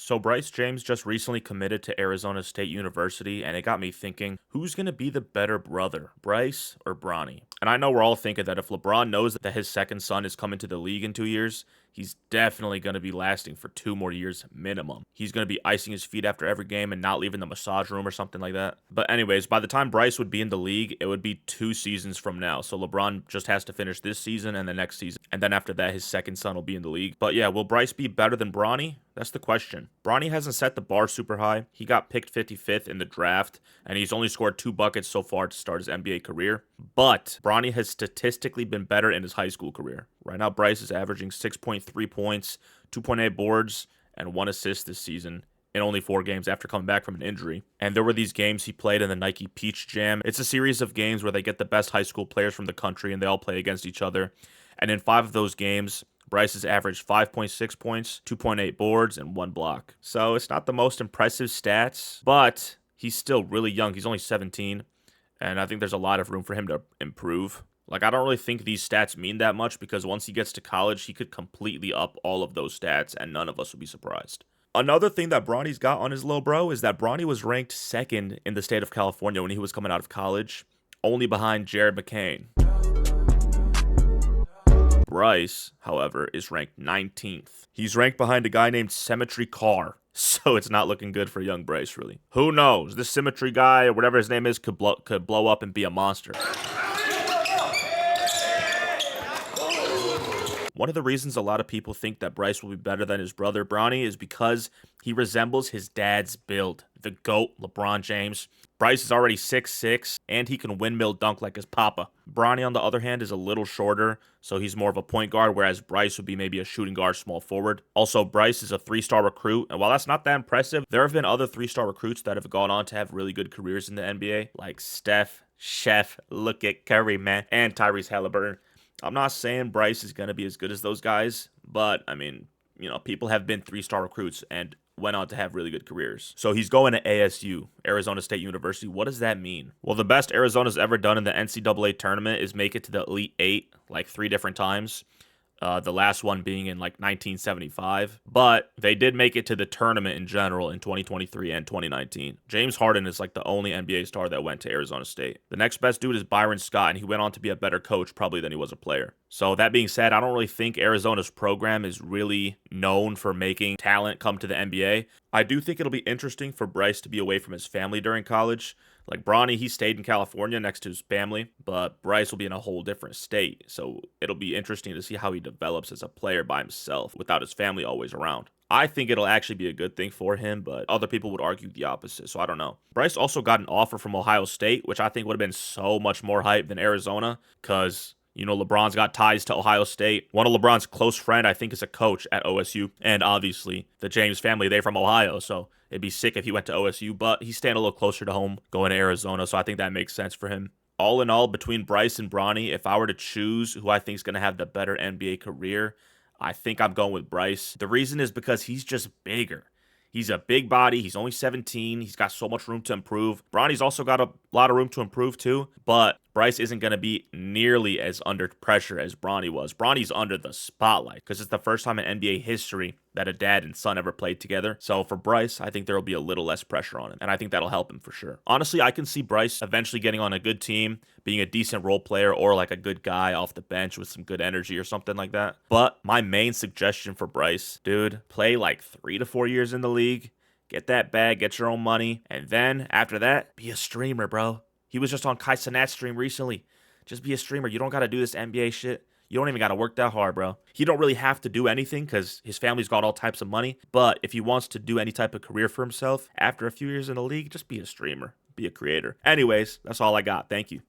So Bryce James just recently committed to Arizona State University, and it got me thinking, who's going to be the better brother, Bryce or Bronny? And I know we're all thinking that if LeBron knows that his second son is coming to the league in 2 years, he's definitely going to be lasting for 2 more years minimum. He's going to be icing his feet after every game and not leaving the massage room or something like that. But anyways, by the time Bryce would be in the league, it would be 2 seasons from now. So LeBron just has to finish this season and the next season. And then after that, his second son will be in the league. But yeah, will Bryce be better than Bronny? That's the question. Bronny hasn't set the bar super high. He got picked 55th in the draft, and he's only scored 2 buckets so far to start his NBA career. But Bronny has statistically been better in his high school career. Right now, Bryce is averaging 6.3 points, 2.8 boards, and 1 assist this season in only 4 games after coming back from an injury. And there were these games he played in the Nike Peach Jam. It's a series of games where they get the best high school players from the country, and they all play against each other. And in 5 of those games, Bryce has averaged 5.6 points, 2.8 boards, and 1 block. So it's not the most impressive stats, but he's still really young. He's only 17, and I think there's a lot of room for him to improve. Like, I don't really think these stats mean that much because once he gets to college, he could completely up all of those stats, and none of us would be surprised. Another thing that Bronny's got on his little bro is that Bronny was ranked second in the state of California when he was coming out of college, only behind Jared McCain. Bryce, however, is ranked 19th. He's ranked behind a guy named Symmetry Carr, so it's not looking good for young Bryce, really. Who knows? This Symmetry guy, or whatever his name is, could blow up and be a monster. One of the reasons a lot of people think that Bryce will be better than his brother Bronny is because he resembles his dad's build, the GOAT, LeBron James. Bryce is already 6'6", and he can windmill dunk like his papa. Bronny, on the other hand, is a little shorter, so he's more of a point guard, whereas Bryce would be maybe a shooting guard, small forward. Also, Bryce is a 3-star recruit, and while that's not that impressive, there have been other 3-star recruits that have gone on to have really good careers in the NBA, like Steph, Chef, look at Curry, man, and Tyrese Halliburton. I'm not saying Bryce is going to be as good as those guys, but, I mean, people have been 3-star recruits and went on to have really good careers. So he's going to ASU, Arizona State University. What does that mean? Well, the best Arizona's ever done in the NCAA tournament is make it to the Elite Eight, like 3 different times. The last one being in like 1975. But they did make it to the tournament in general in 2023 and 2019. James Harden is like the only NBA star that went to Arizona State. The next best dude is Byron Scott, and he went on to be a better coach probably than he was a player. So that being said, I don't really think Arizona's program is really known for making talent come to the NBA. I do think it'll be interesting for Bryce to be away from his family during college. Like Bronny, he stayed in California next to his family, but Bryce will be in a whole different state. So it'll be interesting to see how he develops as a player by himself without his family always around. I think it'll actually be a good thing for him, but other people would argue the opposite, so I don't know. Bryce also got an offer from Ohio State, which I think would have been so much more hype than Arizona, because LeBron's got ties to Ohio State. One of LeBron's close friend, I think, is a coach at OSU. And obviously, the James family, they're from Ohio. So it'd be sick if he went to OSU. But he's staying a little closer to home, going to Arizona. So I think that makes sense for him. All in all, between Bryce and Bronny, if I were to choose who I think is going to have the better NBA career, I think I'm going with Bryce. The reason is because he's just bigger. He's a big body. He's only 17. He's got so much room to improve. Bronny's also got a lot of room to improve too, but Bryce isn't going to be nearly as under pressure as Bronny was. Bronny's under the spotlight because it's the first time in NBA history that a dad and son ever played together. So for Bryce, I think there will be a little less pressure on him, and I think that'll help him for sure. Honestly, I can see Bryce eventually getting on a good team, being a decent role player, or like a good guy off the bench with some good energy or something like that. But my main suggestion for Bryce, dude, play like 3 to 4 years in the league, get that bag, get your own money, and then after that, be a streamer, bro. He was just on Kai Cenat's stream recently. Just be a streamer. You don't got to do this NBA shit. You don't even got to work that hard, bro. He don't really have to do anything because his family's got all types of money. But if he wants to do any type of career for himself after a few years in the league, just be a streamer. Be a creator. Anyways, that's all I got. Thank you.